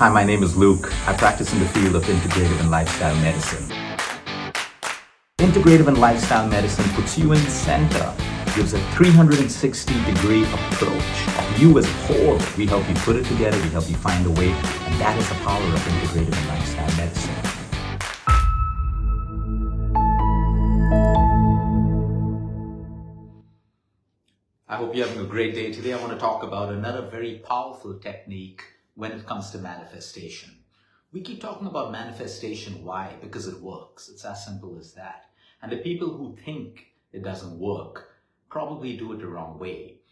Hi, my name is Luke. I practice in the field of integrative and lifestyle medicine. Integrative and lifestyle medicine puts you in the center, gives a 360-degree approach of you as a whole. We help you put it together, we help you find a way, and that is the power of integrative and lifestyle medicine. I hope you're having a great day. Today I want to talk about another very powerful technique when it comes to manifestation. We keep talking about manifestation. Why? Because it works. It's as simple as that. And the people who think it doesn't work probably do it the wrong way.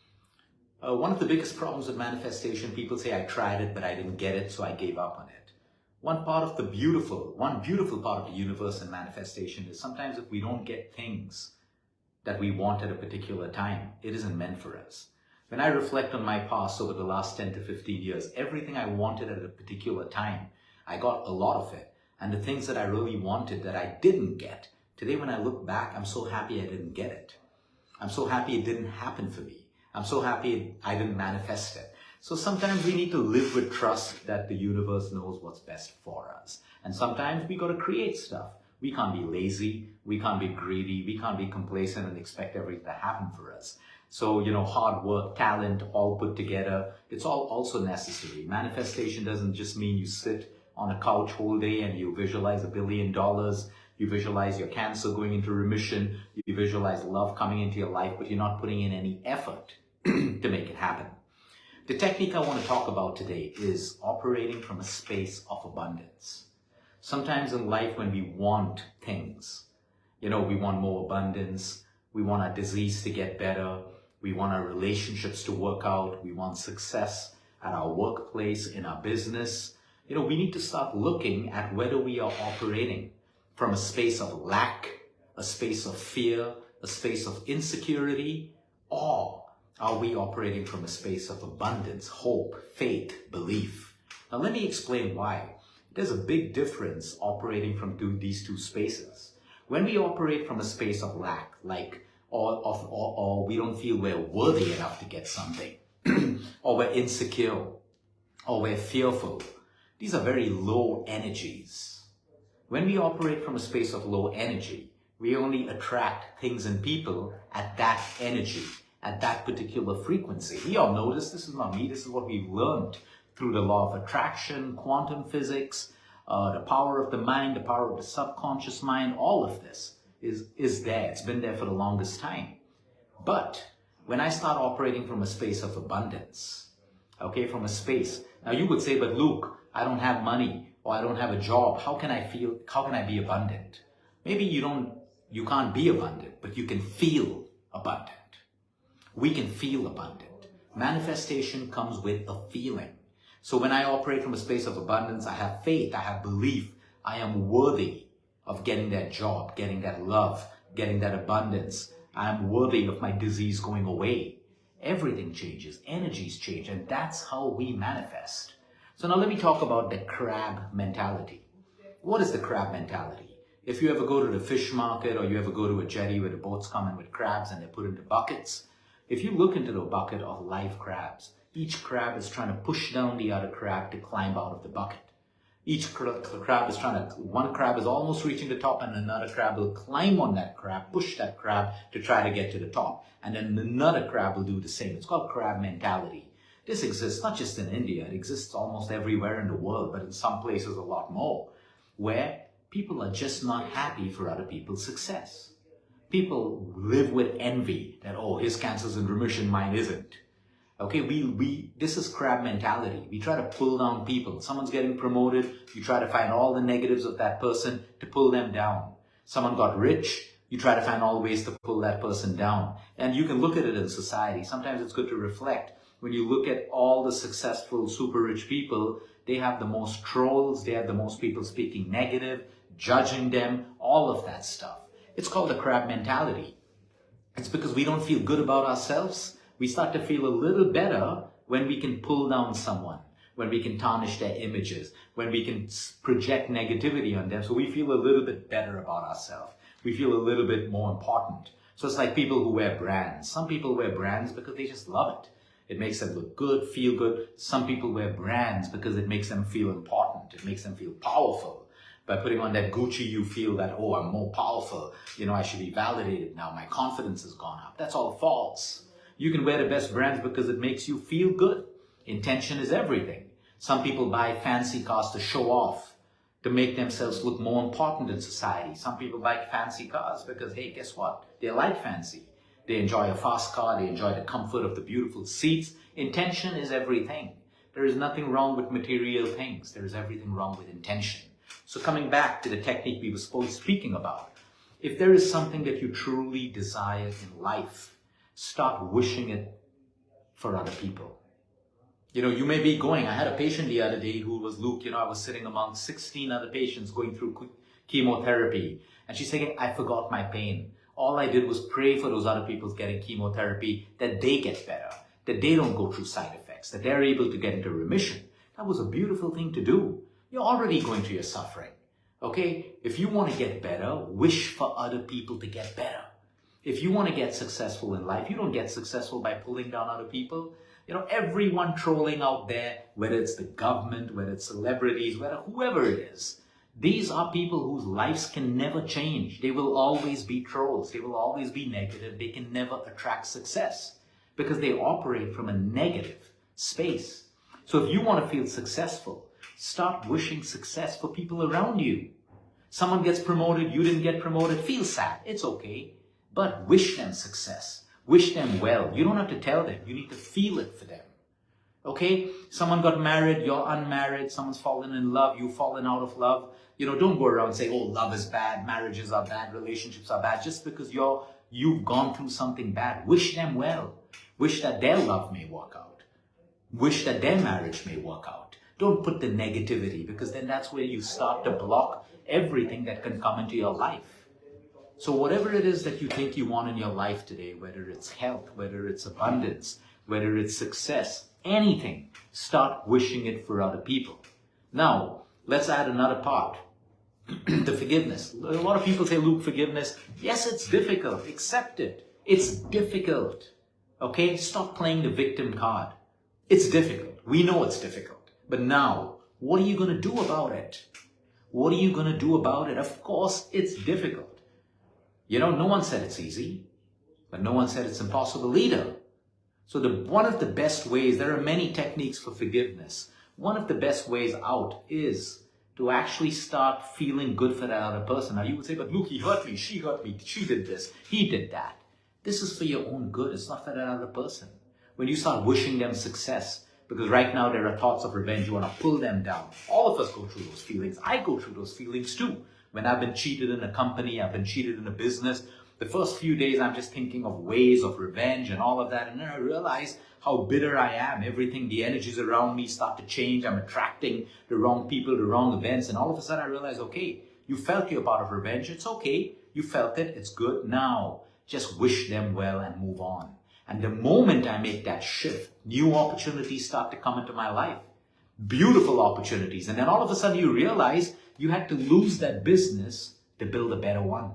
One of the biggest problems with manifestation, people say, I tried it, but I didn't get it, so I gave up on it. One beautiful part of the universe in manifestation is sometimes if we don't get things that we want at a particular time, it isn't meant for us. When I reflect on my past over the last 10 to 15 years, everything I wanted at a particular time, I got a lot of it. And the things that I really wanted that I didn't get, today when I look back, I'm so happy I didn't get it. I'm so happy it didn't happen for me. I'm so happy I didn't manifest it. So sometimes we need to live with trust that the universe knows what's best for us. And sometimes we got to create stuff. We can't be lazy, we can't be greedy, we can't be complacent and expect everything to happen for us. So, hard work, talent, all put together, it's all also necessary. Manifestation doesn't just mean you sit on a couch whole day and you visualize $1 billion, you visualize your cancer going into remission, you visualize love coming into your life, but you're not putting in any effort to make it happen. The technique I want to talk about today is operating from a space of abundance. Sometimes in life when we want things, we want more abundance, we want our disease to get better, we want our relationships to work out, we want success at our workplace, in our business. We need to start looking at whether we are operating from a space of lack, a space of fear, a space of insecurity, or are we operating from a space of abundance, hope, faith, belief? Now let me explain why. There's a big difference operating from these two spaces. When we operate from a space of lack, or we don't feel we're worthy enough to get something, or we're insecure, or we're fearful, these are very low energies. When we operate from a space of low energy, we only attract things and people at that energy, at that particular frequency. We all know this is not me, this is what we've learned through the law of attraction, quantum physics, the power of the mind, the power of the subconscious mind, all of this is there. It's been there for the longest time. But when I start operating from a space of abundance, from a space, now you would say, but Luke, I don't have money or I don't have a job. How can I be abundant? Maybe you can't be abundant, but you can feel abundant. We can feel abundant. Manifestation comes with a feeling. So when I operate from a space of abundance, I have faith, I have belief, I am worthy of getting that job, getting that love, getting that abundance. I am worthy of my disease going away. Everything changes, energies change, and that's how we manifest. So now let me talk about the crab mentality. What is the crab mentality? If you ever go to the fish market or you ever go to a jetty where the boats come in with crabs and they're put into buckets, if you look into the bucket of live crabs, each crab is trying to push down the other crab to climb out of the bucket. Each crab is one crab is almost reaching the top and another crab will climb on that crab, push that crab to try to get to the top. And then another crab will do the same. It's called crab mentality. This exists not just in India, it exists almost everywhere in the world, but in some places a lot more, where people are just not happy for other people's success. People live with envy that, his cancer's in remission, mine isn't. This is crab mentality. We try to pull down people. Someone's getting promoted, you try to find all the negatives of that person to pull them down. Someone got rich, you try to find all the ways to pull that person down. And you can look at it in society. Sometimes it's good to reflect. When you look at all the successful, super rich people, they have the most trolls, they have the most people speaking negative, judging them, all of that stuff. It's called the crab mentality. It's because we don't feel good about ourselves. We start to feel a little better when we can pull down someone, when we can tarnish their images, when we can project negativity on them. So we feel a little bit better about ourselves. We feel a little bit more important. So it's like people who wear brands. Some people wear brands because they just love it. It makes them look good, feel good. Some people wear brands because it makes them feel important. It makes them feel powerful. By putting on that Gucci, you feel that, oh, I'm more powerful. I should be validated now. My confidence has gone up. That's all false. You can wear the best brands because it makes you feel good. Intention is everything. Some people buy fancy cars to show off, to make themselves look more important in society. Some people buy fancy cars because, hey, guess what? They like fancy. They enjoy a fast car. They enjoy the comfort of the beautiful seats. Intention is everything. There is nothing wrong with material things. There is everything wrong with intention. So coming back to the technique we were speaking about, if there is something that you truly desire in life, start wishing it for other people. You may be going, I had a patient the other day who was Luke, I was sitting among 16 other patients going through chemotherapy. And she's saying, I forgot my pain. All I did was pray for those other people getting chemotherapy, that they get better, that they don't go through side effects, that they're able to get into remission. That was a beautiful thing to do. You're already going through your suffering. Okay? If you want to get better, wish for other people to get better. If you want to get successful in life, you don't get successful by pulling down other people. Everyone trolling out there, whether it's the government, whether it's celebrities, whoever it is, these are people whose lives can never change. They will always be trolls. They will always be negative. They can never attract success because they operate from a negative space. So if you want to feel successful, start wishing success for people around you. Someone gets promoted, you didn't get promoted, feel sad. It's okay. But wish them success. Wish them well. You don't have to tell them. You need to feel it for them. Okay? Someone got married, you're unmarried. Someone's fallen in love, you've fallen out of love. Don't go around and say, oh, love is bad, marriages are bad, relationships are bad. Just because you've gone through something bad. Wish them well. Wish that their love may work out. Wish that their marriage may work out. Don't put the negativity, because then that's where you start to block everything that can come into your life. So whatever it is that you think you want in your life today, whether it's health, whether it's abundance, whether it's success, anything, start wishing it for other people. Now, let's add another part. The forgiveness. A lot of people say, Luke, forgiveness. Yes, it's difficult. Accept it. It's difficult. Okay? Stop playing the victim card. It's difficult. We know it's difficult. But now, what are you going to do about it? What are you going to do about it? Of course, it's difficult. No one said it's easy, but no one said it's impossible either. So one of the best ways, there are many techniques for forgiveness. One of the best ways out is to actually start feeling good for that other person. Now you would say, but Luke, he hurt me, she did this, he did that. This is for your own good. It's not for that other person. When you start wishing them success, because right now there are thoughts of revenge, you want to pull them down. All of us go through those feelings. I go through those feelings too. When I've been cheated in a company, I've been cheated in a business, the first few days I'm just thinking of ways of revenge and all of that. And then I realize how bitter I am. Everything, the energies around me start to change. I'm attracting the wrong people, the wrong events. And all of a sudden I realize, okay, you felt your part of revenge. It's okay. You felt it. It's good. Now, just wish them well and move on. And the moment I make that shift, new opportunities start to come into my life. Beautiful opportunities. And then all of a sudden you realize you had to lose that business to build a better one.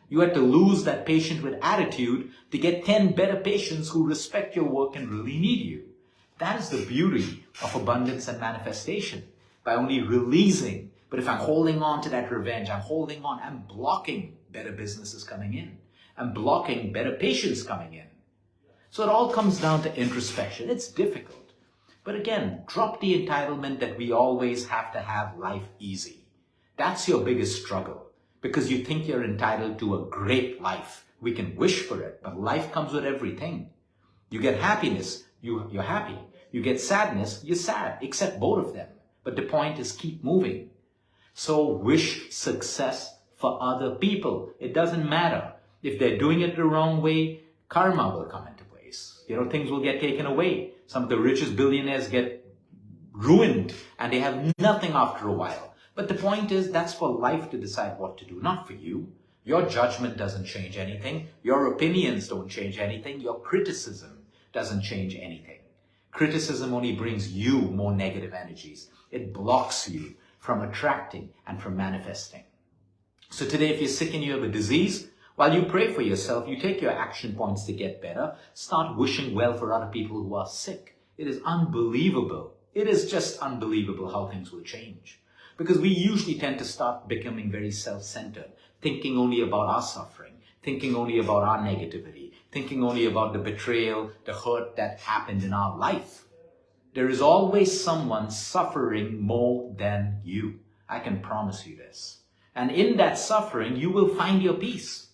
You had to lose that patient with attitude to get 10 better patients who respect your work and really need you. That is the beauty of abundance and manifestation. By only releasing. But if I'm holding on to that revenge, I'm blocking better businesses coming in. I'm blocking better patients coming in. So it all comes down to introspection. It's difficult. But again, drop the entitlement that we always have to have life easy. That's your biggest struggle, because you think you're entitled to a great life. We can wish for it, but life comes with everything. You get happiness, you're happy. You get sadness, you're sad. Accept both of them. But the point is, keep moving. So wish success for other people. It doesn't matter. If they're doing it the wrong way, karma will come into place. Things will get taken away. Some of the richest billionaires get ruined and they have nothing after a while. But the point is, that's for life to decide what to do, not for you. Your judgment doesn't change anything. Your opinions don't change anything. Your criticism doesn't change anything. Criticism only brings you more negative energies. It blocks you from attracting and from manifesting. So today, if you're sick and you have a disease, While you pray for yourself, you take your action points to get better. Start wishing well for other people who are sick. It is unbelievable. It is just unbelievable how things will change. Because we usually tend to start becoming very self-centered, thinking only about our suffering, thinking only about our negativity, thinking only about the betrayal, the hurt that happened in our life. There is always someone suffering more than you. I can promise you this. And in that suffering, you will find your peace.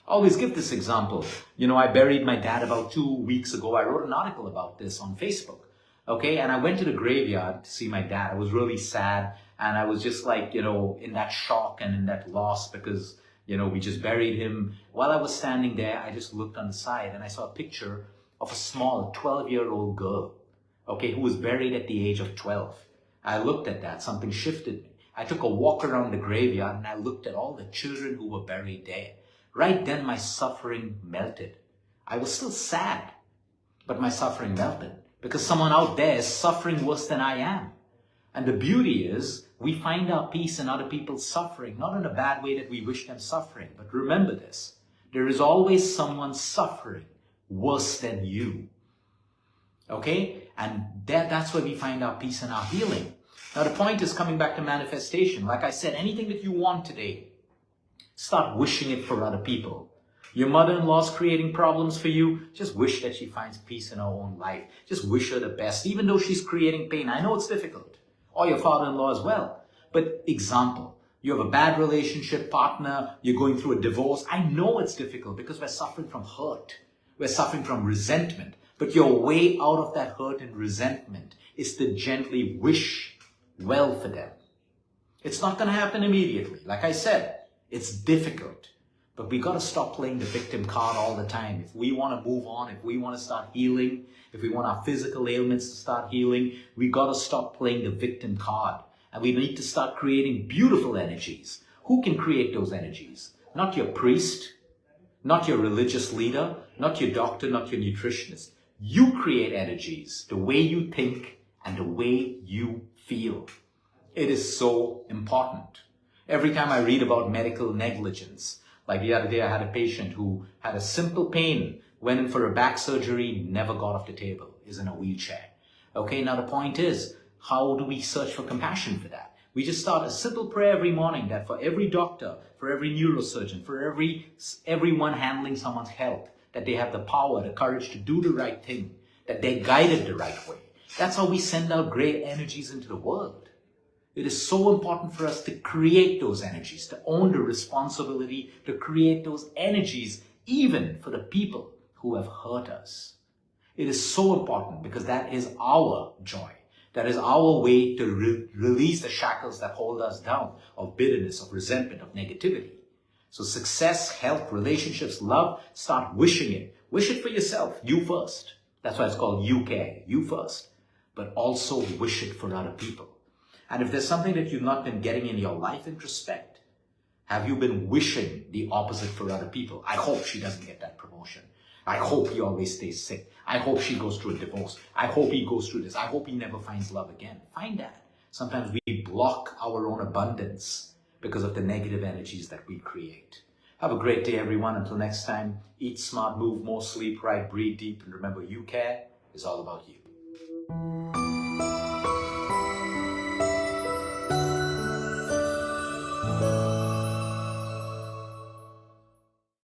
I always give this example. I buried my dad about 2 weeks ago. I wrote an article about this on Facebook. Okay, and I went to the graveyard to see my dad. I was really sad, and I was just like, in that shock and in that loss because, we just buried him. While I was standing there, I just looked on the side and I saw a picture of a small 12-year-old girl, okay, who was buried at the age of 12. I looked at that, something shifted me. I took a walk around the graveyard and I looked at all the children who were buried there. Right then, my suffering melted. I was still sad, but my suffering melted because someone out there is suffering worse than I am. And the beauty is, we find our peace in other people's suffering, not in a bad way that we wish them suffering. But remember this, there is always someone suffering worse than you. Okay? And that's where we find our peace and our healing. Now the point is coming back to manifestation. Like I said, anything that you want today, start wishing it for other people. Your mother-in-law's creating problems for you, just wish that she finds peace in her own life. Just wish her the best, even though she's creating pain. I know it's difficult. Or your father-in-law as well. But example, you have a bad relationship partner, you're going through a divorce. I know it's difficult because we're suffering from hurt. We're suffering from resentment. But your way out of that hurt and resentment is to gently wish well for them. It's not going to happen immediately. Like I said, it's difficult. But we got to stop playing the victim card all the time. If we want to move on, if we want to start healing, if we want our physical ailments to start healing, we got to stop playing the victim card. And we need to start creating beautiful energies. Who can create those energies? Not your priest, not your religious leader, not your doctor, not your nutritionist. You create energies the way you think and the way you feel. It is so important. Every time I read about medical negligence, like the other day I had a patient who had a simple pain, went in for a back surgery, never got off the table, is in a wheelchair. Okay, now the point is, how do we search for compassion for that? We just start a simple prayer every morning that for every doctor, for every neurosurgeon, for everyone handling someone's health, that they have the power, the courage to do the right thing, that they're guided the right way. That's how we send out great energies into the world. It is so important for us to create those energies, to own the responsibility to create those energies, even for the people who have hurt us. It is so important because that is our joy. That is our way to release the shackles that hold us down of bitterness, of resentment, of negativity. So success, health, relationships, love, start wishing it. Wish it for yourself, you first. That's why it's called you care, you first. But also wish it for other people. And if there's something that you've not been getting in your life, introspect. Have you been wishing the opposite for other people? I hope she doesn't get that promotion. I hope he always stays sick. I hope she goes through a divorce. I hope he goes through this. I hope he never finds love again. Find that. Sometimes we block our own abundance because of the negative energies that we create. Have a great day, everyone. Until next time, eat smart, move more, sleep right, breathe deep, and remember, you care is all about you.